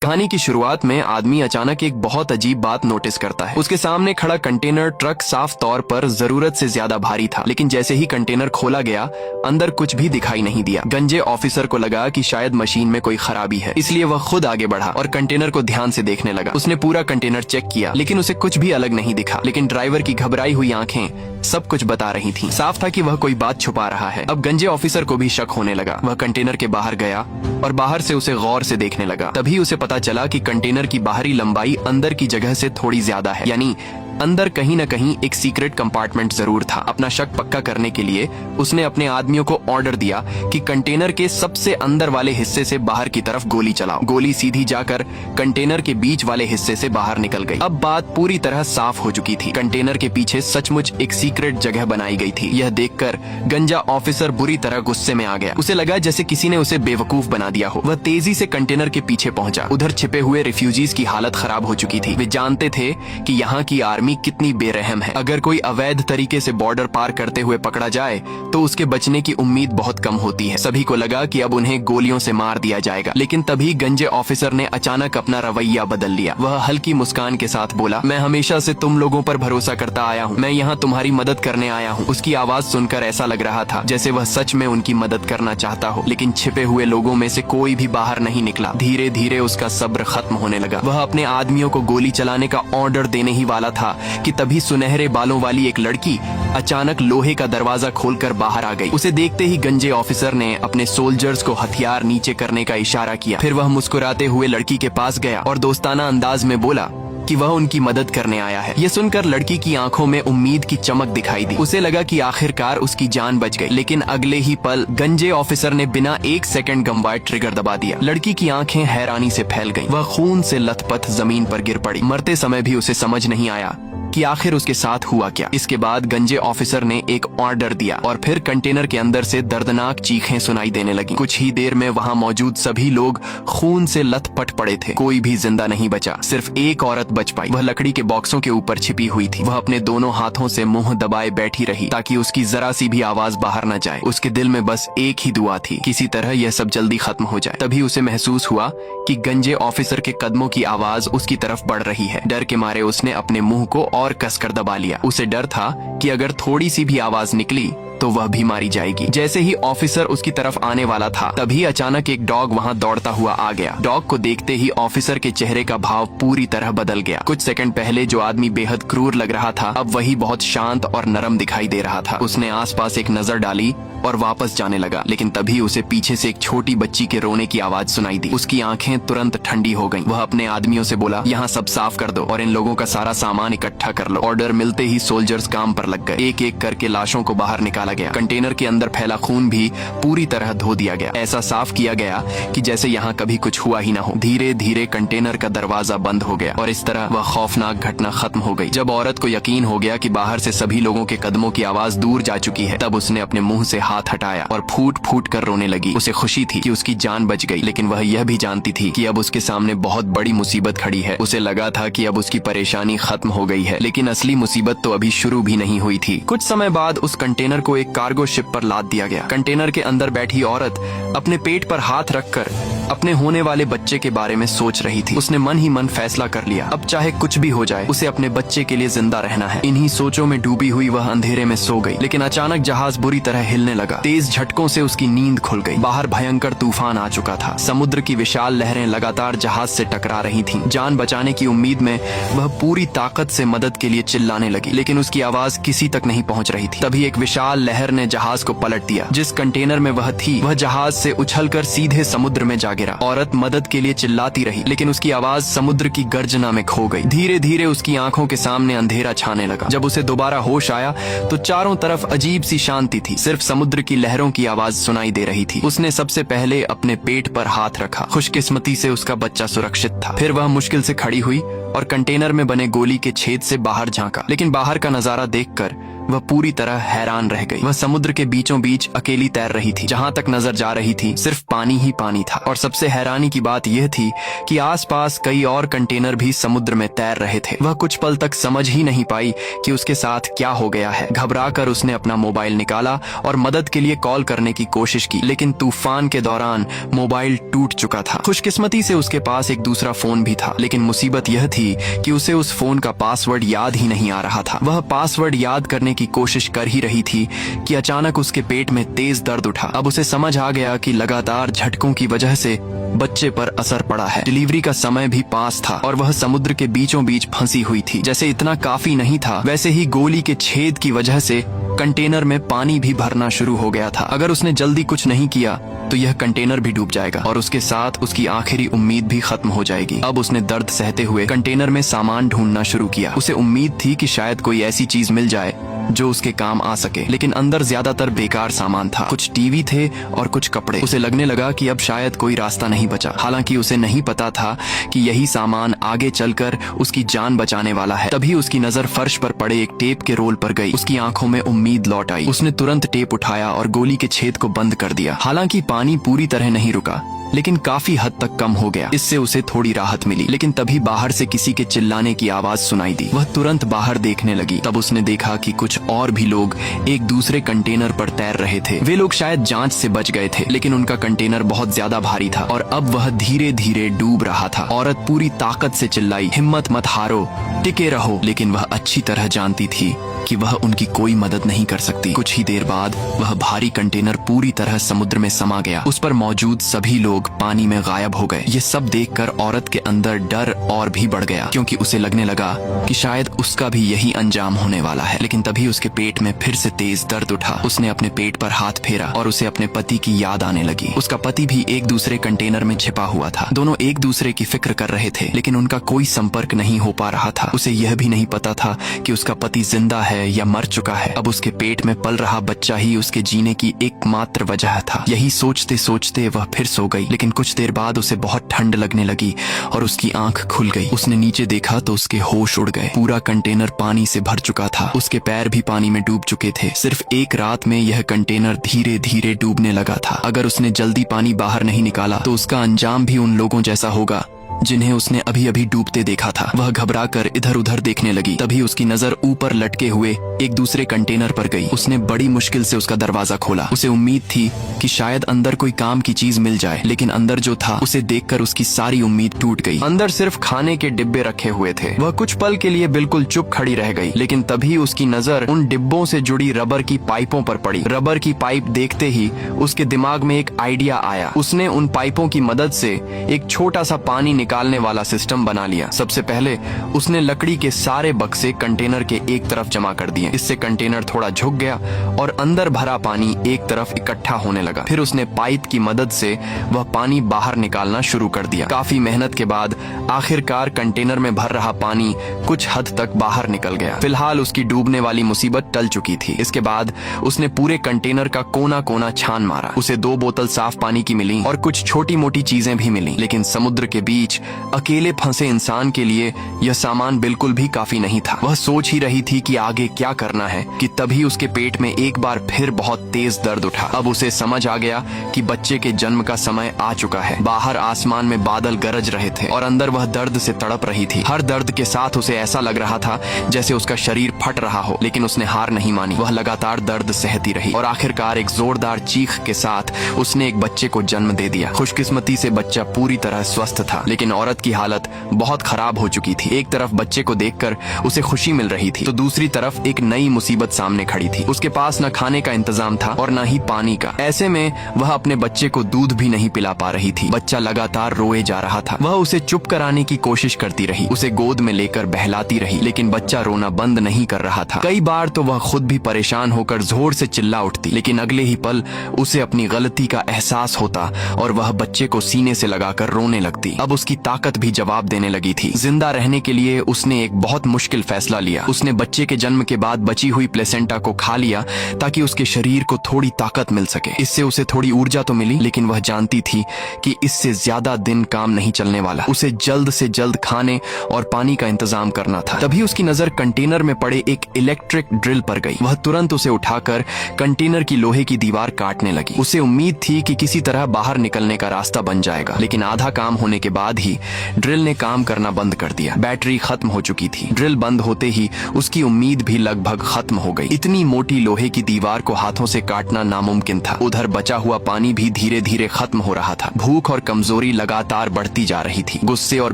कहानी की शुरुआत में आदमी अचानक एक बहुत अजीब बात नोटिस करता है। उसके सामने खड़ा कंटेनर ट्रक साफ तौर पर जरूरत से ज्यादा भारी था, लेकिन जैसे ही कंटेनर खोला गया अंदर कुछ भी दिखाई नहीं दिया। गंजे ऑफिसर को लगा कि शायद मशीन में कोई खराबी है, इसलिए वह खुद आगे बढ़ा और कंटेनर को ध्यान से देखने लगा। उसने पूरा कंटेनर चेक किया, लेकिन उसे कुछ भी अलग नहीं दिखा। लेकिन ड्राइवर की घबराई हुई आंखें सब कुछ बता रही थीं। साफ था कि वह कोई बात छुपा रहा है। अब गंजे ऑफिसर को भी शक होने लगा। वह कंटेनर के बाहर गया और बाहर से उसे गौर से देखने लगा। तभी उसे पता चला कि कंटेनर की बाहरी लंबाई अंदर की जगह से थोड़ी ज्यादा है, यानी अंदर कहीं न कहीं एक सीक्रेट कंपार्टमेंट जरूर था। अपना शक पक्का करने के लिए उसने अपने आदमियों को ऑर्डर दिया कि कंटेनर के सबसे अंदर वाले हिस्से से बाहर की तरफ गोली चलाओ। गोली सीधी जाकर कंटेनर के बीच वाले हिस्से से बाहर निकल गई। अब बात पूरी तरह साफ हो चुकी थी। कंटेनर के पीछे सचमुच एक सीक्रेट जगह बनाई गई थी। यह देखकर गंजा ऑफिसर बुरी तरह गुस्से में आ गया। उसे लगा जैसे किसी ने उसे बेवकूफ बना दिया हो। वह तेजी से कंटेनर के पीछे पहुंचा। उधर छिपे हुए रिफ्यूजीज की हालत खराब हो चुकी थी। वे जानते थे कि यहाँ की आर्मी कितनी बेरहम है। अगर कोई अवैध तरीके से बॉर्डर पार करते हुए पकड़ा जाए तो उसके बचने की उम्मीद बहुत कम होती है। सभी को लगा कि अब उन्हें गोलियों से मार दिया जाएगा। लेकिन तभी गंजे ऑफिसर ने अचानक अपना रवैया बदल लिया। वह हल्की मुस्कान के साथ बोला, मैं हमेशा से तुम लोगों पर भरोसा करता आया हूँ। मैं यहाँ तुम्हारी मदद करने आया हूँ। उसकी आवाज सुनकर ऐसा लग रहा था जैसे वह सच में उनकी मदद करना चाहता हो। लेकिन छिपे हुए लोगों में से कोई भी बाहर नहीं निकला। धीरे धीरे उसका सब्र खत्म होने लगा। वह अपने आदमियों को गोली चलाने का ऑर्डर देने ही वाला था कि तभी सुनहरे बालों वाली एक लड़की अचानक लोहे का दरवाजा खोलकर बाहर आ गई। उसे देखते ही गंजे ऑफिसर ने अपने सोल्जर्स को हथियार नीचे करने का इशारा किया। फिर वह मुस्कुराते हुए लड़की के पास गया और दोस्ताना अंदाज में बोला कि वह उनकी मदद करने आया है। यह सुनकर लड़की की आंखों में उम्मीद की चमक दिखाई दी। उसे लगा कि आखिरकार उसकी जान बच गई। लेकिन अगले ही पल गंजे ऑफिसर ने बिना एक सेकंड गंवाए ट्रिगर दबा दिया। लड़की की आंखें हैरानी से फैल गईं। वह खून से लथपथ जमीन पर गिर पड़ी। मरते समय भी उसे समझ नहीं आया कि आखिर उसके साथ हुआ क्या। इसके बाद गंजे ऑफिसर ने एक ऑर्डर दिया और फिर कंटेनर के अंदर से दर्दनाक चीखें सुनाई देने लगी। कुछ ही देर में वहां मौजूद सभी लोग खून से लथपथ पड़े थे। कोई भी जिंदा नहीं बचा। सिर्फ एक औरत बच पाई। वह लकड़ी के बॉक्सों के ऊपर छिपी हुई थी। वह अपने दोनों हाथों से मुंह दबाए बैठी रही ताकि उसकी जरा सी भी आवाज बाहर न जाए। उसके दिल में बस एक ही दुआ थी, किसी तरह यह सब जल्दी खत्म हो जाए। तभी उसे महसूस हुआ कि गंजे ऑफिसर के कदमों की आवाज उसकी तरफ बढ़ रही है। डर के मारे उसने अपने मुंह को और कसकर दबा लिया। उसे डर था कि अगर थोड़ी सी भी आवाज निकली तो वह भी मारी जाएगी। जैसे ही ऑफिसर उसकी तरफ आने वाला था तभी अचानक एक डॉग वहां दौड़ता हुआ आ गया। डॉग को देखते ही ऑफिसर के चेहरे का भाव पूरी तरह बदल गया। कुछ सेकंड पहले जो आदमी बेहद क्रूर लग रहा था अब वही बहुत शांत और नरम दिखाई दे रहा था। उसने आसपास एक नजर डाली और वापस जाने लगा। लेकिन तभी उसे पीछे से एक छोटी बच्ची के रोने की आवाज सुनाई दी। उसकी आंखें तुरंत ठंडी हो गईं। वह अपने आदमियों से बोला, यहाँ सब साफ कर दो और इन लोगों का सारा सामान इकट्ठा कर लो। ऑर्डर मिलते ही सोल्जर्स काम पर लग गए। एक एक करके लाशों को बाहर निकाला गया। कंटेनर के अंदर फैला खून भी पूरी तरह धो दिया गया। ऐसा साफ किया गया कि जैसे यहाँ कभी कुछ हुआ ही ना हो। धीरे धीरे कंटेनर का दरवाजा बंद हो गया और इस तरह वह खौफनाक घटना खत्म हो गई। जब औरत को यकीन हो गया कि बाहर से सभी लोगों के कदमों की आवाज दूर जा चुकी है तब उसने अपने मुंह से हाथ हटाया और फूट फूट कर रोने लगी। उसे खुशी थी कि उसकी जान बच गई, लेकिन वह यह भी जानती थी कि अब उसके सामने बहुत बड़ी मुसीबत खड़ी है। उसे लगा था कि अब उसकी परेशानी खत्म हो गई है, लेकिन असली मुसीबत तो अभी शुरू भी नहीं हुई थी। कुछ समय बाद उस कंटेनर को एक कार्गो शिप पर लाद दिया गया। कंटेनर के अंदर बैठी औरत अपने पेट पर हाथ रखकर अपने होने वाले बच्चे के बारे में सोच रही थी। उसने मन ही मन फैसला कर लिया, अब चाहे कुछ भी हो जाए उसे अपने बच्चे के लिए जिंदा रहना है। इन्हीं सोचों में डूबी हुई वह अंधेरे में सो गई। लेकिन अचानक जहाज बुरी तरह हिलने लगा। तेज झटकों से उसकी नींद खुल गई। बाहर भयंकर तूफान आ चुका था। समुद्र की विशाल लहरें लगातार जहाज से टकरा रही थीं। जान बचाने की उम्मीद में वह पूरी ताकत से मदद के लिए चिल्लाने लगी, लेकिन उसकी आवाज किसी तक नहीं पहुंच रही थी। तभी एक विशाल लहर ने जहाज को पलट दिया। जिस कंटेनर में वह थी वह जहाज से उछलकर सीधे समुद्र में जा गिरा। औरत मदद के लिए चिल्लाती रही, लेकिन उसकी आवाज समुद्र की गर्जना में खो गई। धीरे धीरे उसकी आंखों के सामने अंधेरा छाने लगा। जब उसे दोबारा होश आया तो चारों तरफ अजीब सी शांति थी। सिर्फ समुद्र की लहरों की आवाज सुनाई दे रही थी। उसने सबसे पहले अपने पेट पर हाथ रखा। खुशकिस्मती से उसका बच्चा सुरक्षित था। फिर वह मुश्किल से खड़ी हुई और कंटेनर में बने गोली के छेद से बाहर झांका। लेकिन बाहर का नजारा देखकर वह पूरी तरह हैरान रह गई। वह समुद्र के बीचों बीच अकेली तैर रही थी। जहाँ तक नजर जा रही थी सिर्फ पानी ही पानी था। और सबसे हैरानी की बात यह थी कि आसपास कई और कंटेनर भी समुद्र में तैर रहे थे। वह कुछ पल तक समझ ही नहीं पाई कि उसके साथ क्या हो गया है। घबराकर उसने अपना मोबाइल निकाला और मदद के लिए कॉल करने की कोशिश की, लेकिन तूफान के दौरान मोबाइल टूट चुका था। खुशकिस्मती से उसके पास एक दूसरा फोन भी था, लेकिन मुसीबत यह थी कि उसे उस फोन का पासवर्ड याद ही नहीं आ रहा था। वह पासवर्ड याद करने की कोशिश कर ही रही थी कि अचानक उसके पेट में तेज दर्द उठा। अब उसे समझ आ गया कि लगातार झटकों की वजह से बच्चे पर असर पड़ा है। डिलीवरी का समय भी पास था और वह समुद्र के बीचों बीच फंसी हुई थी। जैसे इतना काफी नहीं था, वैसे ही गोली के छेद की वजह से कंटेनर में पानी भी भरना शुरू हो गया था। अगर उसने जल्दी कुछ नहीं किया तो यह कंटेनर भी डूब जाएगा और उसके साथ उसकी आखिरी उम्मीद भी खत्म हो जाएगी। अब उसने दर्द सहते हुए कंटेनर में सामान ढूंढना शुरू किया। उसे उम्मीद थी कि शायद कोई ऐसी चीज मिल जाए जो उसके काम आ सके, लेकिन अंदर ज्यादातर बेकार सामान था। कुछ टीवी थे और कुछ कपड़े। उसे लगने लगा कि अब शायद कोई रास्ता नहीं बचा। हालांकि उसे नहीं पता था कि यही सामान आगे चलकर उसकी जान बचाने वाला है। तभी उसकी नजर फर्श पर पड़े एक टेप के रोल पर गई। उसकी आंखों में उम्मीद लौट आई। उसने तुरंत टेप उठाया और गोली के छेद को बंद कर दिया। हालांकि पानी पूरी तरह नहीं रुका, लेकिन काफी हद तक कम हो गया। इससे उसे थोड़ी राहत मिली, लेकिन तभी बाहर से किसी के चिल्लाने की आवाज सुनाई दी। वह तुरंत बाहर देखने लगी। तब उसने देखा कि कुछ और भी लोग एक दूसरे कंटेनर पर तैर रहे थे। वे लोग शायद जांच से बच गए थे, लेकिन उनका कंटेनर बहुत ज्यादा भारी था और अब वह धीरे धीरे डूब रहा था। औरत पूरी ताकत से चिल्लाई, हिम्मत मत हारो, टिके रहो। लेकिन वह अच्छी तरह जानती थी कि वह उनकी कोई मदद नहीं कर सकती। कुछ ही देर बाद वह भारी कंटेनर पूरी तरह समुद्र में समा गया। उस पर मौजूद सभी लोग पानी में गायब हो गए। ये सब देखकर औरत के अंदर डर और भी बढ़ गया, क्योंकि उसे लगने लगा कि शायद उसका भी यही अंजाम होने वाला है। लेकिन तभी उसके पेट में फिर से तेज दर्द उठा। उसने अपने पेट पर हाथ फेरा और उसे अपने पति की याद आने लगी। उसका पति भी एक दूसरे कंटेनर में छिपा हुआ था। दोनों एक दूसरे की फिक्र कर रहे थे, लेकिन उनका कोई संपर्क नहीं हो पा रहा था। उसे यह भी नहीं पता था कि उसका पति जिंदा है या मर चुका है। अब उसके पेट में पल रहा बच्चा ही उसके जीने की एकमात्र वजह था। यही सोचते सोचते वह फिर सो गई। लेकिन कुछ देर बाद उसे बहुत ठंड लगने लगी और उसकी आंख खुल गई। उसने नीचे देखा तो उसके होश उड़ गए। पूरा कंटेनर पानी से भर चुका था। उसके पैर भी पानी में डूब चुके थे। सिर्फ एक रात में यह कंटेनर धीरे धीरे डूबने लगा था। अगर उसने जल्दी पानी बाहर नहीं निकाला तो उसका अंजाम भी उन लोगों जैसा होगा जिन्हें उसने अभी अभी डूबते देखा था। वह घबराकर इधर उधर देखने लगी। तभी उसकी नजर ऊपर लटके हुए एक दूसरे कंटेनर पर गई। उसने बड़ी मुश्किल से उसका दरवाजा खोला। उसे उम्मीद थी कि शायद अंदर कोई काम की चीज मिल जाए, लेकिन अंदर जो था उसे देखकर उसकी सारी उम्मीद टूट गई। अंदर सिर्फ खाने के डिब्बे रखे हुए थे। वह कुछ पल के लिए बिल्कुल चुप खड़ी रह गई, लेकिन तभी उसकी नजर उन डिब्बों से जुड़ी रबर की पाइपों पर पड़ी। रबर की पाइप देखते ही उसके दिमाग में एक आइडिया आया। उसने उन पाइपों की मदद से एक छोटा सा पानी निकालने वाला सिस्टम बना लिया। सबसे पहले उसने लकड़ी के सारे बक्से कंटेनर के एक तरफ जमा कर दिए। इससे कंटेनर थोड़ा झुक गया और अंदर भरा पानी एक तरफ इकट्ठा होने लगा। फिर उसने पाइप की मदद से वह पानी बाहर निकालना शुरू कर दिया। काफी मेहनत के बाद आखिरकार कंटेनर में भर रहा पानी कुछ हद तक बाहर निकल गया। फिलहाल उसकी डूबने वाली मुसीबत टल चुकी थी। इसके बाद उसने पूरे कंटेनर का कोना कोना छान मारा। उसे 2 बोतल साफ पानी की मिली और कुछ छोटी मोटी चीजें भी मिली, लेकिन समुद्र के बीच अकेले फंसे इंसान के लिए यह सामान बिल्कुल भी काफी नहीं था। वह सोच ही रही थी कि आगे क्या करना है कि तभी उसके पेट में एक बार फिर बहुत तेज दर्द उठा। अब उसे समझ आ गया कि बच्चे के जन्म का समय आ चुका है। बाहर आसमान में बादल गरज रहे थे और अंदर वह दर्द से तड़प रही थी। हर दर्द के साथ उसे ऐसा लग रहा था जैसे उसका शरीर फट रहा हो, लेकिन उसने हार नहीं मानी। वह लगातार दर्द सहती रही और आखिरकार एक जोरदार चीख के साथ उसने एक बच्चे को जन्म दे दिया। खुशकिस्मती से बच्चा पूरी तरह स्वस्थ था, लेकिन औरत की हालत बहुत खराब हो चुकी थी। एक तरफ बच्चे को देखकर उसे खुशी मिल रही थी, तो दूसरी तरफ एक नई मुसीबत सामने खड़ी थी। उसके पास न खाने का इंतजाम था और न ही पानी का। ऐसे में वह अपने बच्चे को दूध भी नहीं पिला पा रही थी। बच्चा लगातार रोए जा रहा था। वह उसे चुप कराने की कोशिश करती रही, उसे गोद में लेकर बहलाती रही, लेकिन बच्चा रोना बंद नहीं कर रहा था। कई बार तो वह खुद भी परेशान होकर जोर से चिल्ला उठती, लेकिन अगले ही पल उसे अपनी गलती का एहसास होता और वह बच्चे को सीने से लगाकर रोने लगती। अब उसकी ताकत भी जवाब देने लगी थी। जिंदा रहने के लिए उसने एक बहुत मुश्किल फैसला लिया। उसने बच्चे के जन्म के बाद बची हुई प्लेसेंटा को खा लिया ताकि उसके शरीर को थोड़ी ताकत मिल सके। इससे उसे थोड़ी ऊर्जा तो मिली, लेकिन वह जानती थी कि इससे ज्यादा दिन काम नहीं चलने वाला। उसे जल्द से जल्द खाने और पानी का इंतजाम करना था। तभी उसकी नजर कंटेनर में पड़े एक इलेक्ट्रिक ड्रिल पर गई। वह तुरंत उसे उठाकर कंटेनर की लोहे की दीवार काटने लगी। उसे उम्मीद थी कि किसी तरह बाहर निकलने का रास्ता बन जाएगा, लेकिन आधा काम होने के बाद ही ड्रिल ने काम करना बंद कर दिया। बैटरी खत्म हो चुकी थी। ड्रिल बंद होते ही उसकी उम्मीद भी लगभग खत्म हो गई। इतनी मोटी लोहे की दीवार को हाथों से काटना नामुमकिन था। उधर बचा हुआ पानी भी धीरे धीरे खत्म हो रहा था। भूख और कमजोरी लगातार बढ़ती जा रही थी। गुस्से और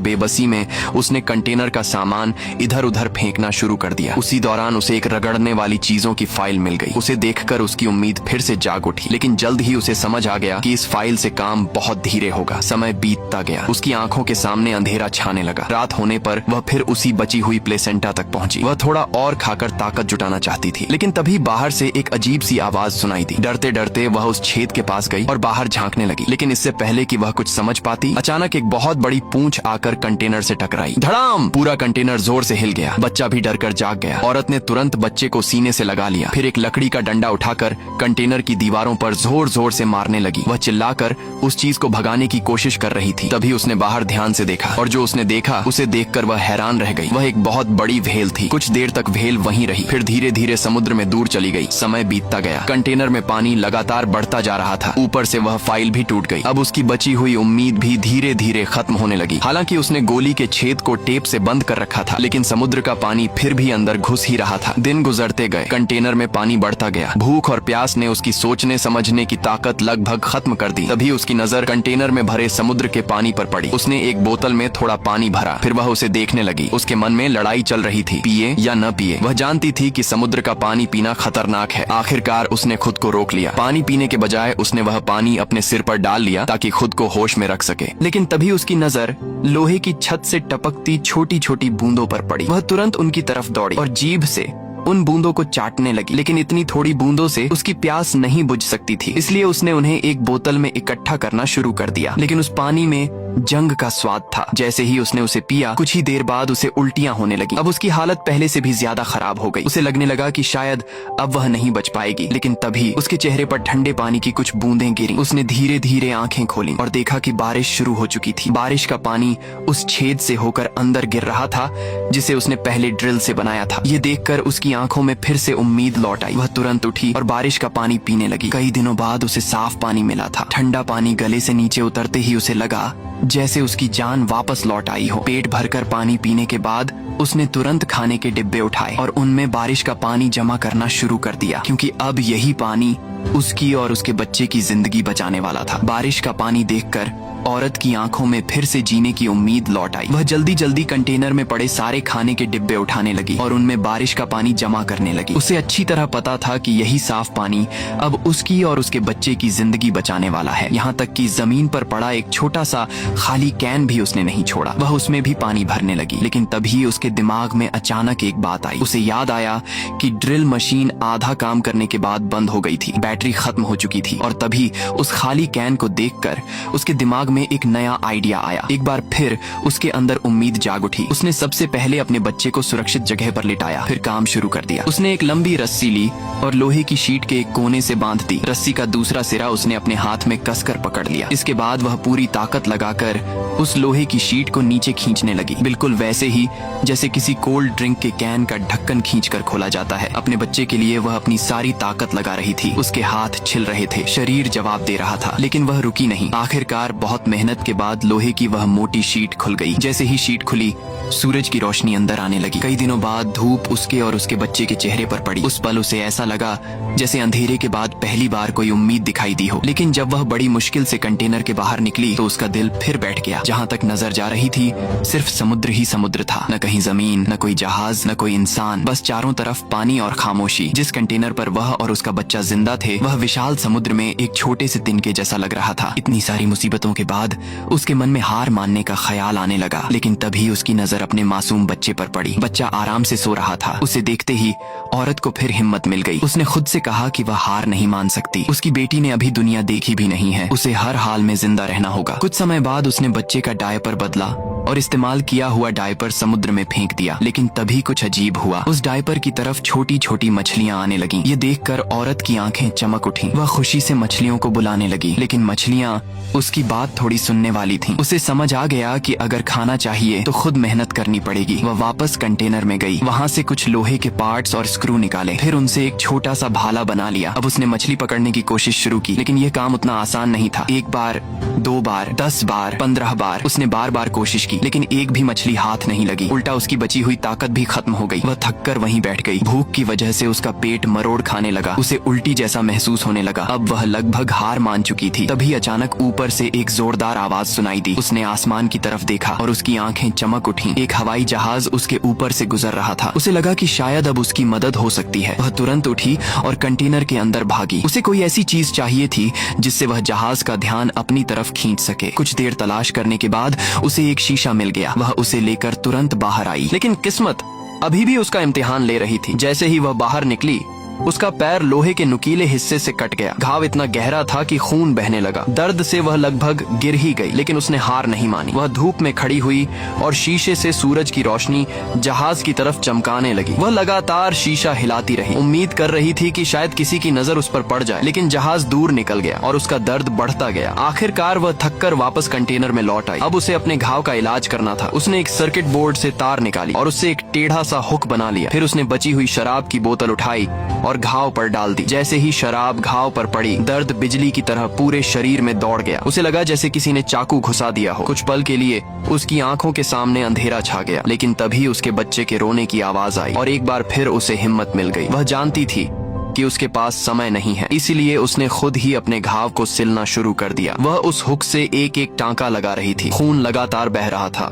बेबसी में उसने कंटेनर का सामान इधर उधर फेंकना शुरू कर दिया। उसी दौरान उसे एक रगड़ने वाली चीजों की फाइल मिल गई। उसे देखकर उसकी उम्मीद फिर से जाग उठी, लेकिन जल्द ही उसे समझ आ गया कि इस फाइल से काम बहुत धीरे होगा। समय बीतता गया। उसकी आंखों के सामने अंधेरा छाने लगा। रात होने पर वह फिर उसी बची हुई प्लेसेंटा तक पहुंची। वह थोड़ा और खाकर ताकत जुटाना चाहती थी, लेकिन तभी बाहर से एक अजीब सी आवाज सुनाई दी। डरते डरते वह उस छेद के पास गई और बाहर झांकने लगी, लेकिन इससे पहले कि वह कुछ समझ पाती, अचानक एक बहुत बड़ी पूंछ आकर कंटेनर से टकराई। धड़ाम! पूरा कंटेनर जोर से हिल गया। बच्चा भी डरकर जाग गया। औरत ने तुरंत बच्चे को सीने से लगा लिया। फिर एक लकड़ी का डंडा उठाकर कंटेनर की दीवारों पर जोर जोर से मारने लगी। वह चिल्लाकर उस चीज को भगाने की कोशिश कर रही थी। तभी उसने बाहर ध्यान से देखा, और जो उसने देखा उसे देखकर वह हैरान रह गई। वह एक बहुत बड़ी व्हेल थी। कुछ देर तक व्हेल वहीं रही, फिर धीरे धीरे समुद्र में दूर चली गई। समय बीतता गया। कंटेनर में पानी लगातार बढ़ता जा रहा था। ऊपर से वह फाइल भी टूट गई। अब उसकी बची हुई उम्मीद भी धीरे धीरे खत्म होने लगी। हालांकि उसने गोली के छेद को टेप से बंद कर रखा था, लेकिन समुद्र का पानी फिर भी अंदर घुस ही रहा था। दिन गुजरते गए। कंटेनर में पानी बढ़ता गया। भूख और प्यास ने उसकी सोचने समझने की ताकत लगभग खत्म कर दी। तभी उसकी नजर कंटेनर में भरे समुद्र के पानी पर पड़ी। उसने एक बोतल में थोड़ा पानी भरा, फिर वह उसे देखने लगी। उसके मन में लड़ाई चल रही थी, पिए या न पिए। वह जानती थी कि समुद्र का पानी पीना खतरनाक है। आखिरकार उसने खुद को रोक लिया। पानी पीने के बजाय उसने वह पानी अपने सिर पर डाल लिया ताकि खुद को होश में रख सके। लेकिन तभी उसकी नजर लोहे की छत से टपकती छोटी छोटी बूंदों पर पड़ी। वह तुरंत उनकी तरफ दौड़ी और जीभ से उन बूंदों को चाटने लगी, लेकिन इतनी थोड़ी बूंदों से उसकी प्यास नहीं बुझ सकती थी। इसलिए उसने उन्हें एक बोतल में इकट्ठा करना शुरू कर दिया। लेकिन उस पानी में जंग का स्वाद था। जैसे ही उसने उसे पिया, कुछ ही देर बाद उसे उल्टियां होने लगी। अब उसकी हालत पहले से भी ज्यादा खराब हो गई। उसे लगने लगा कि शायद अब वह नहीं बच पाएगी। लेकिन तभी उसके चेहरे पर ठंडे पानी की कुछ बूंदें गिरी। उसने धीरे धीरे आंखें खोली और देखा कि बारिश शुरू हो चुकी थी। बारिश का पानी उस छेद से होकर अंदर गिर रहा था जिसे उसने पहले ड्रिल से बनाया था। ये देखकर उसकी आंखों में फिर से उम्मीद लौट आई। वह तुरंत उठी और बारिश का पानी पीने लगी। कई दिनों बाद उसे साफ पानी मिला था। ठंडा पानी गले से नीचे उतरते ही उसे लगा जैसे उसकी जान वापस लौट आई हो। पेट भरकर पानी पीने के बाद उसने तुरंत खाने के डिब्बे उठाए और उनमें बारिश का पानी जमा करना शुरू कर दिया, क्योंकि अब यही पानी उसकी और उसके बच्चे की जिंदगी बचाने वाला था। बारिश का पानी देखकर औरत की आंखों में फिर से जीने की उम्मीद लौट आई। वह जल्दी जल्दी कंटेनर में पड़े सारे खाने के डिब्बे उठाने लगी और उनमें बारिश का पानी जमा करने लगी। उसे अच्छी तरह पता था कि यही साफ पानी अब उसकी और उसके बच्चे की जिंदगी बचाने वाला है। यहाँ तक कि जमीन पर पड़ा एक छोटा सा खाली कैन भी उसने नहीं छोड़ा। वह उसमें भी पानी भरने लगी। लेकिन तभी उसके दिमाग में अचानक एक बात आई। उसे याद आया कि ड्रिल मशीन आधा काम करने के बाद बंद हो गई थी। बैटरी खत्म हो चुकी थी। और तभी उस खाली कैन को देखकर उसके दिमाग में एक नया आइडिया आया। एक बार फिर उसके अंदर उम्मीद जाग उठी। उसने सबसे पहले अपने बच्चे को सुरक्षित जगह पर लिटाया, फिर काम शुरू कर दिया। उसने एक लंबी रस्सी ली और लोहे की शीट के एक कोने से बांध दी। रस्सी का दूसरा सिरा उसने अपने हाथ में कसकर पकड़ लिया। इसके बाद वह पूरी ताकत लगाकर उस लोहे की शीट को नीचे खींचने लगी, बिल्कुल वैसे ही जैसे किसी कोल्ड ड्रिंक के कैन का ढक्कन खींचकर खोला जाता है। अपने बच्चे के लिए वह अपनी सारी ताकत लगा रही थी। उसके हाथ छिल रहे थे, शरीर जवाब दे रहा था, लेकिन वह रुकी नहीं। आखिरकार बहुत मेहनत के बाद लोहे की वह मोटी शीट खुल गई। जैसे ही शीट खुली, सूरज की रोशनी अंदर आने लगी। कई दिनों बाद धूप उसके और उसके बच्चे के चेहरे पर पड़ी। उस पल उसे ऐसा लगा जैसे अंधेरे के बाद पहली बार कोई उम्मीद दिखाई दी हो। लेकिन जब वह बड़ी मुश्किल से कंटेनर के बाहर निकली तो उसका दिल फिर बैठ गया। जहाँ तक नजर जा रही थी सिर्फ समुद्र ही समुद्र था। न कहीं जमीन, न कोई जहाज, न कोई इंसान, बस चारों तरफ पानी और खामोशी। जिस कंटेनर पर वह और उसका बच्चा जिंदा थे वह विशाल समुद्र में एक छोटे से तिनके जैसा लग रहा था। इतनी सारी मुसीबतों के बाद उसके मन में हार मानने का ख्याल आने लगा। लेकिन तभी उसकी नजर अपने मासूम बच्चे पर पड़ी। बच्चा आराम से सो रहा था। उसे देखते ही औरत को फिर हिम्मत मिल गई। उसने खुद से कहा कि वह हार नहीं मान सकती। उसकी बेटी ने अभी दुनिया देखी भी नहीं है। उसे हर हाल में जिंदा रहना होगा। कुछ समय बाद बाद उसने बच्चे का डायपर बदला और इस्तेमाल किया हुआ डायपर समुद्र में फेंक दिया। लेकिन तभी कुछ अजीब हुआ, उस डायपर की तरफ छोटी छोटी मछलियां आने लगीं। ये देखकर औरत की आंखें चमक उठीं। वह खुशी से मछलियों को बुलाने लगी, लेकिन मछलियां उसकी बात थोड़ी सुनने वाली थीं। उसे समझ आ गया कि अगर खाना चाहिए तो खुद मेहनत करनी पड़ेगी। वह वापस कंटेनर में गई, वहाँ से कुछ लोहे के पार्ट्स और स्क्रू निकाले, फिर उनसे एक छोटा सा भाला बना लिया। अब उसने मछली पकड़ने की कोशिश शुरू की, लेकिन यह काम उतना आसान नहीं था। 1 बार, 2 बार, 10 बार, 15 बार उसने बार बार कोशिश की, लेकिन एक भी मछली हाथ नहीं लगी। उल्टा उसकी बची हुई ताकत भी खत्म हो गई। वह थककर वहीं बैठ गई। भूख की वजह से उसका पेट मरोड़ खाने लगा। उसे उल्टी जैसा महसूस होने लगा। अब वह लगभग हार मान चुकी थी। तभी अचानक ऊपर से एक जोरदार आवाज सुनाई दी। उसने आसमान की तरफ देखा और उसकी आंखें चमक उठी। एक हवाई जहाज उसके ऊपर से गुजर रहा था। उसे लगा कि शायद अब उसकी मदद हो सकती है। वह तुरंत उठी और कंटेनर के अंदर भागी। उसे कोई ऐसी चीज चाहिए थी जिससे वह जहाज का ध्यान अपनी तरफ खींच सके। कुछ देर तलाश करने के बाद उसे एक शीशा मिल गया। वह उसे लेकर तुरंत बाहर आई, लेकिन किस्मत अभी भी उसका इम्तिहान ले रही थी। जैसे ही वह बाहर निकली, उसका पैर लोहे के नुकीले हिस्से से कट गया। घाव इतना गहरा था कि खून बहने लगा। दर्द से वह लगभग गिर ही गई, लेकिन उसने हार नहीं मानी। वह धूप में खड़ी हुई और शीशे से सूरज की रोशनी जहाज की तरफ चमकाने लगी। वह लगातार शीशा हिलाती रही, उम्मीद कर रही थी कि शायद किसी की नजर उस पर पड़ जाए, लेकिन जहाज दूर निकल गया और उसका दर्द बढ़ता गया। आखिरकार वह थककर वापस कंटेनर में लौट आई। अब उसे अपने घाव का इलाज करना था। उसने एक सर्किट बोर्ड से तार निकाली और उससे एक टेढ़ा सा हुक बना लिया। फिर उसने बची हुई शराब की बोतल उठाई और घाव पर डाल दी। जैसे ही शराब घाव पर पड़ी, दर्द बिजली की तरह पूरे शरीर में दौड़ गया। उसे लगा जैसे किसी ने चाकू घुसा दिया हो। कुछ पल के लिए उसकी आंखों के सामने अंधेरा छा गया, लेकिन तभी उसके बच्चे के रोने की आवाज आई और एक बार फिर उसे हिम्मत मिल गई। वह जानती थी कि उसके पास समय नहीं है, इसीलिए उसने खुद ही अपने घाव को सिलना शुरू कर दिया। वह उस हुक से एक एक टांका लगा रही थी। खून लगातार बह रहा था,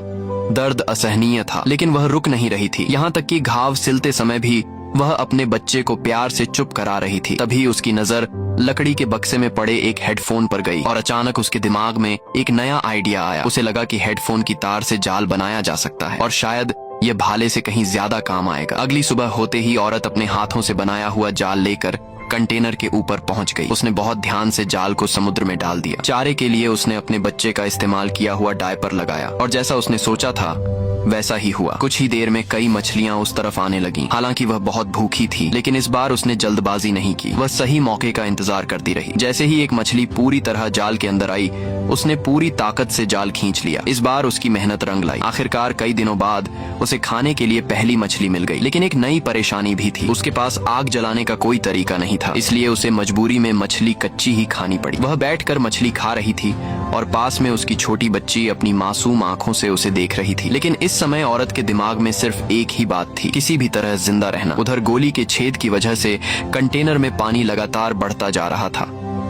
दर्द असहनीय था, लेकिन वह रुक नहीं रही थी। यहाँ तक कि घाव सिलते समय भी वह अपने बच्चे को प्यार से चुप करा रही थी। तभी उसकी नजर लकड़ी के बक्से में पड़े एक हेडफोन पर गई और अचानक उसके दिमाग में एक नया आइडिया आया। उसे लगा कि हेडफोन की तार से जाल बनाया जा सकता है और शायद ये भाले से कहीं ज्यादा काम आएगा। अगली सुबह होते ही औरत अपने हाथों से बनाया हुआ जाल लेकर कंटेनर के ऊपर पहुंच गई। उसने बहुत ध्यान से जाल को समुद्र में डाल दिया। चारे के लिए उसने अपने बच्चे का इस्तेमाल किया हुआ डायपर लगाया और जैसा उसने सोचा था वैसा ही हुआ। कुछ ही देर में कई मछलियां उस तरफ आने लगीं। हालांकि वह बहुत भूखी थी, लेकिन इस बार उसने जल्दबाजी नहीं की। वह सही मौके का इंतजार करती रही। जैसे ही एक मछली पूरी तरह जाल के अंदर आई, उसने पूरी ताकत से जाल खींच लिया। इस बार उसकी मेहनत रंग लाई। आखिरकार कई दिनों बाद उसे खाने के लिए पहली मछली मिल गई, लेकिन एक नई परेशानी भी थी। उसके पास आग जलाने का कोई तरीका नहीं था, इसलिए उसे मजबूरी में मछली कच्ची ही खानी पड़ी। वह बैठकर मछली खा रही थी और पास में उसकी छोटी बच्ची अपनी मासूम आंखों से उसे देख रही थी। लेकिन इस समय औरत के दिमाग में सिर्फ एक ही बात थी, किसी भी तरह जिंदा रहना। उधर गोली के छेद की वजह से कंटेनर में पानी लगातार बढ़ता जा रहा था,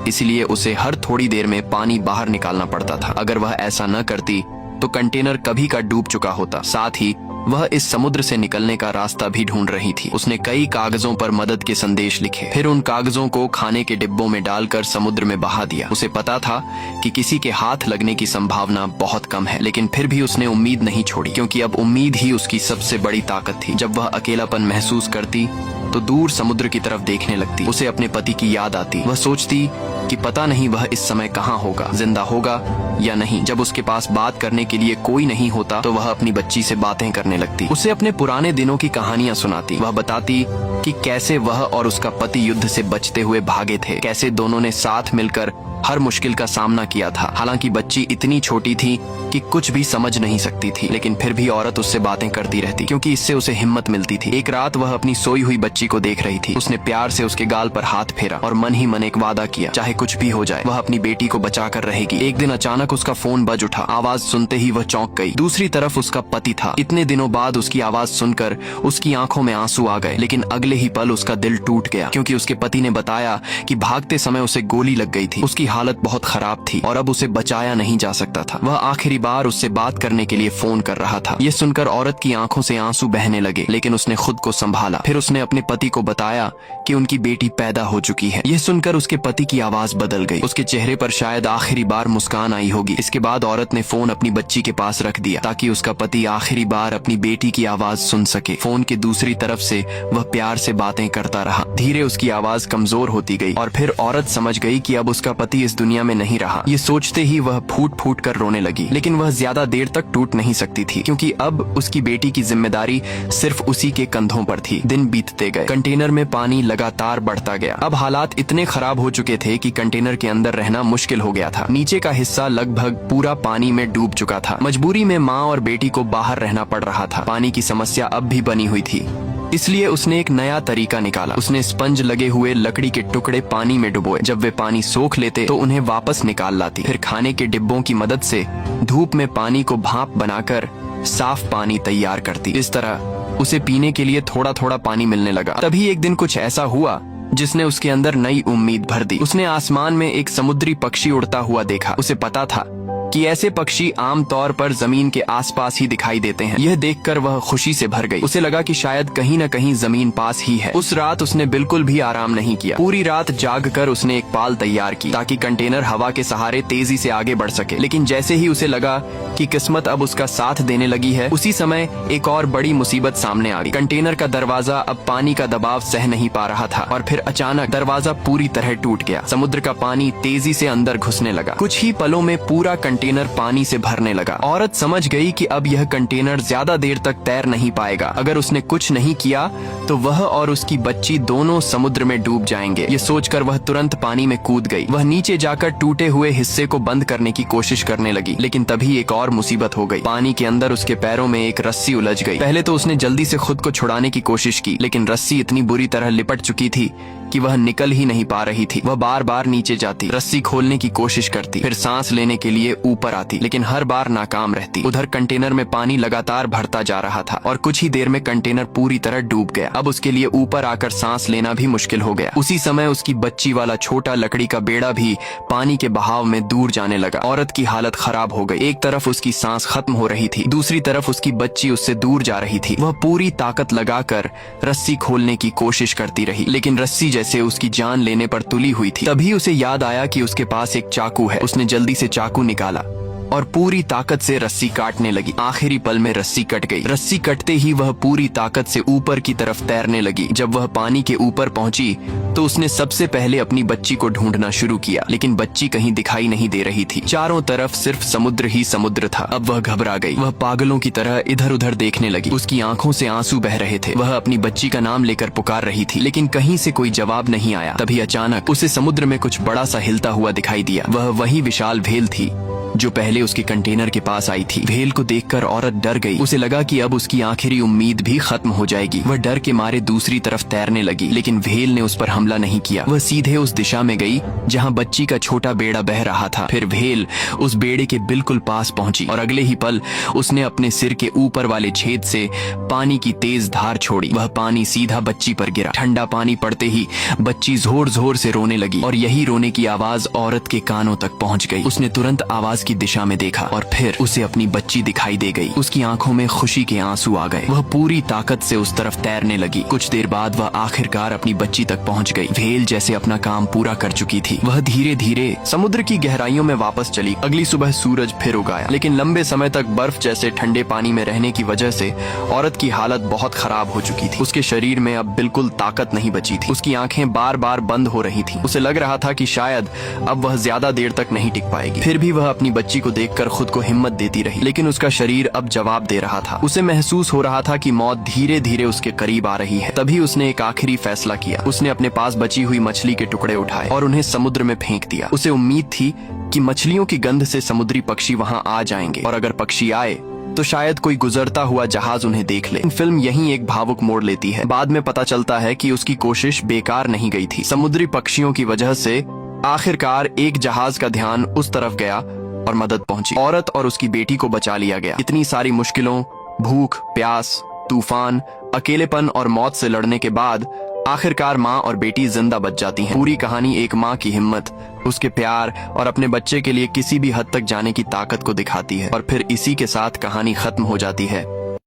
इसलिए उसे हर थोड़ी देर में पानी बाहर निकालना पड़ता था। अगर वह ऐसा न करती तो कंटेनर कभी का डूब चुका होता। साथ ही वह इस समुद्र से निकलने का रास्ता भी ढूंढ रही थी। उसने कई कागजों पर मदद के संदेश लिखे, फिर उन कागजों को खाने के डिब्बों में डालकर समुद्र में बहा दिया। उसे पता था कि किसी के हाथ लगने की संभावना बहुत कम है, लेकिन फिर भी उसने उम्मीद नहीं छोड़ी, क्योंकि अब उम्मीद ही उसकी सबसे बड़ी ताकत थी। जब वह अकेलापन महसूस करती तो दूर समुद्र की तरफ देखने लगती। उसे अपने पति की याद आती। वह सोचती कि पता नहीं वह इस समय कहाँ होगा, जिंदा होगा या नहीं। जब उसके पास बात करने के लिए कोई नहीं होता तो वह अपनी बच्ची से बातें करने लगती। उसे अपने पुराने दिनों की कहानियां सुनाती। वह बताती कि कैसे वह और उसका पति युद्ध से बचते हुए भागे थे, कैसे दोनों ने साथ मिलकर हर मुश्किल का सामना किया था। हालांकि बच्ची इतनी छोटी थी कि कुछ भी समझ नहीं सकती थी, लेकिन फिर भी औरत उससे बातें करती रहती, क्योंकि इससे उसे हिम्मत मिलती थी। एक रात वह अपनी सोई हुई बच्ची को देख रही थी। उसने प्यार से उसके गाल पर हाथ फेरा और मन ही मन एक वादा किया, चाहे कुछ भी हो जाए वह अपनी बेटी को बचा कर रहेगी। एक दिन अचानक उसका फोन बज उठा। आवाज सुनते ही वह चौंक गई। दूसरी तरफ उसका पति था। इतने दिनों बाद उसकी आवाज सुनकर उसकी आंखों में आंसू आ गए, लेकिन अगले ही पल उसका दिल टूट गया, क्योंकि उसके पति ने बताया कि भागते समय उसे गोली लग गई थी। उसकी हालत बहुत खराब थी और अब उसे बचाया नहीं जा सकता था। वह आखिरी बार उससे बात करने के लिए फोन कर रहा था। यह सुनकर औरत की आंखों से आंसू बहने लगे, लेकिन उसने खुद को संभाला। फिर उसने अपने पति को बताया कि उनकी बेटी पैदा हो चुकी है। यह सुनकर उसके पति की आवाज बदल गई। उसके चेहरे पर शायद आखिरी बार मुस्कान आई होगी। इसके बाद औरत ने फोन अपनी बच्ची के पास रख दिया ताकि उसका पति आखिरी बार अपनी बेटी की आवाज सुन सके। फोन के दूसरी तरफ से वह प्यार से बातें करता रहा। धीरे उसकी आवाज कमजोर होती गई और फिर औरत समझ गई कि अब उसका पति इस दुनिया में नहीं रहा। ये सोचते ही वह फूट फूट कर रोने लगी, लेकिन वह ज्यादा देर तक टूट नहीं सकती थी क्योंकि अब उसकी बेटी की जिम्मेदारी सिर्फ उसी के कंधों पर थी। दिन बीतते गए, कंटेनर में पानी लगातार बढ़ता गया। अब हालात इतने खराब हो चुके थे कि कंटेनर के अंदर रहना मुश्किल हो गया था। नीचे का हिस्सा लगभग पूरा पानी में डूब चुका था। मजबूरी में माँ और बेटी को बाहर रहना पड़ रहा था। पानी की समस्या अब भी बनी हुई थी, इसलिए उसने एक नया तरीका निकाला। उसने स्पंज लगे हुए लकड़ी के टुकड़े पानी में डुबोए। जब वे पानी सोख लेते तो उन्हें वापस निकाल लाती। फिर खाने के डिब्बों की मदद से धूप में पानी को भाप बनाकर साफ पानी तैयार करती। इस तरह उसे पीने के लिए थोड़ा थोड़ा पानी मिलने लगा। तभी एक दिन कुछ ऐसा हुआ जिसने उसके अंदर नई उम्मीद भर दी। उसने आसमान में एक समुद्री पक्षी उड़ता हुआ देखा। उसे पता था कि ऐसे पक्षी आमतौर पर जमीन के आसपास ही दिखाई देते हैं। यह देखकर वह खुशी से भर गई। उसे लगा कि शायद कहीं न कहीं जमीन पास ही है। उस रात उसने बिल्कुल भी आराम नहीं किया। पूरी रात जागकर उसने एक पाल तैयार की ताकि कंटेनर हवा के सहारे तेजी से आगे बढ़ सके। लेकिन जैसे ही उसे लगा कि किस्मत अब उसका साथ देने लगी है, उसी समय एक और बड़ी मुसीबत सामने आ गई। कंटेनर का दरवाजा अब पानी का दबाव सह नहीं पा रहा था और फिर अचानक दरवाजा पूरी तरह टूट गया। समुद्र का पानी तेजी से अंदर घुसने लगा। कुछ ही पलों में पूरा कंटेनर पानी से भरने लगा। औरत समझ गई कि अब यह कंटेनर ज्यादा देर तक तैर नहीं पाएगा। अगर उसने कुछ नहीं किया तो वह और उसकी बच्ची दोनों समुद्र में डूब जाएंगे। ये सोचकर वह तुरंत पानी में कूद गई। वह नीचे जाकर टूटे हुए हिस्से को बंद करने की कोशिश करने लगी, लेकिन तभी एक और मुसीबत हो गई। पानी के अंदर उसके पैरों में एक रस्सी उलझ गई। पहले तो उसने जल्दी से खुद को छुड़ाने की कोशिश की, लेकिन रस्सी इतनी बुरी तरह लिपट चुकी थी कि वह निकल ही नहीं पा रही थी। वह बार बार नीचे जाती, रस्सी खोलने की कोशिश करती, फिर सांस लेने के लिए ऊपर आती, लेकिन हर बार नाकाम रहती। उधर कंटेनर में पानी लगातार बढ़ता जा रहा था और कुछ ही देर में कंटेनर पूरी तरह डूब गया। अब उसके लिए ऊपर आकर सांस लेना भी मुश्किल हो गया। उसी समय उसकी बच्ची वाला छोटा लकड़ी का बेड़ा भी पानी के बहाव में दूर जाने लगा। औरत की हालत खराब हो गई। एक तरफ उसकी सांस खत्म हो रही थी, दूसरी तरफ उसकी बच्ची उससे दूर जा रही थी। वह पूरी ताकत लगाकर रस्सी खोलने की कोशिश करती रही, लेकिन रस्सी जैसे उसकी जान लेने पर तुली हुई थी। तभी उसे याद आया कि उसके पास एक चाकू है। उसने जल्दी से चाकू निकाला और पूरी ताकत से रस्सी काटने लगी। आखिरी पल में रस्सी कट गई। रस्सी कटते ही वह पूरी ताकत से ऊपर की तरफ तैरने लगी। जब वह पानी के ऊपर पहुंची तो उसने सबसे पहले अपनी बच्ची को ढूंढना शुरू किया, लेकिन बच्ची कहीं दिखाई नहीं दे रही थी। चारों तरफ सिर्फ समुद्र ही समुद्र था। अब वह घबरा गई। वह पागलों की तरह इधर उधर देखने लगी। उसकी आंखों से आंसू बह रहे थे। वह अपनी बच्ची का नाम लेकर पुकार रही थी, लेकिन कहीं से कोई जवाब नहीं आया। तभी अचानक उसे समुद्र में कुछ बड़ा सा हिलता हुआ दिखाई दिया। वह वही विशाल व्हेल थी जो पहले उसके कंटेनर के पास आई थी। व्हेल को देखकर औरत डर गई। उसे लगा कि अब उसकी आखिरी उम्मीद भी खत्म हो जाएगी। वह डर के मारे दूसरी तरफ तैरने लगी, लेकिन व्हेल ने उस पर हमला नहीं किया। वह सीधे उस दिशा में गई जहां बच्ची का छोटा बेड़ा बह रहा था। फिर व्हेल उस बेड़े के बिल्कुल पास पहुंची और अगले ही पल उसने अपने सिर के ऊपर वाले छेद से पानी की तेज धार छोड़ी। वह पानी सीधा बच्ची पर गिरा। ठंडा पानी पड़ते ही बच्ची जोर जोर से रोने लगी और यही रोने की आवाज औरत के कानों तक पहुंच गई। उसने तुरंत आवाज की दिशा में देखा और फिर उसे अपनी बच्ची दिखाई दे गई। उसकी आंखों में खुशी के आंसू आ गए। वह पूरी ताकत से उस तरफ तैरने लगी। कुछ देर बाद वह आखिरकार अपनी बच्ची तक पहुंच गई। व्हेल जैसे अपना काम पूरा कर चुकी थी। वह धीरे धीरे समुद्र की गहराइयों में वापस चली। अगली सुबह सूरज फिर उगाया, लेकिन लंबे समय तक बर्फ जैसे ठंडे पानी में रहने की वजह से औरत की हालत बहुत खराब हो चुकी थी। उसके शरीर में अब बिल्कुल ताकत नहीं बची थी। उसकी आंखें बार बार बंद हो रही थी। उसे लग रहा था कि शायद अब वह ज्यादा देर तक नहीं टिक पाएगी। फिर भी वह अपनी बच्ची को देखकर खुद को हिम्मत देती रही, लेकिन उसका शरीर अब जवाब दे रहा था। उसे महसूस हो रहा था कि मौत धीरे धीरे उसके करीब आ रही है। तभी उसने एक आखिरी फैसला किया। उसने अपने पास बची हुई मछली के टुकड़े उठाए और उन्हें समुद्र में फेंक दिया। उसे उम्मीद थी कि मछलियों की गंध से समुद्री पक्षी वहां आ जाएंगे और अगर पक्षी आए तो शायद कोई गुजरता हुआ जहाज उन्हें देख ले। फिल्म यहीं एक भावुक मोड़ लेती है। बाद में पता चलता है कि उसकी कोशिश बेकार नहीं गई थी। समुद्री पक्षियों की वजह से आखिरकार एक जहाज का ध्यान उस तरफ गया और मदद पहुंची। औरत और उसकी बेटी को बचा लिया गया। इतनी सारी मुश्किलों, भूख, प्यास, तूफान, अकेलेपन और मौत से लड़ने के बाद आखिरकार माँ और बेटी जिंदा बच जाती हैं। पूरी कहानी एक माँ की हिम्मत, उसके प्यार और अपने बच्चे के लिए किसी भी हद तक जाने की ताकत को दिखाती है और फिर इसी के साथ कहानी खत्म हो जाती है।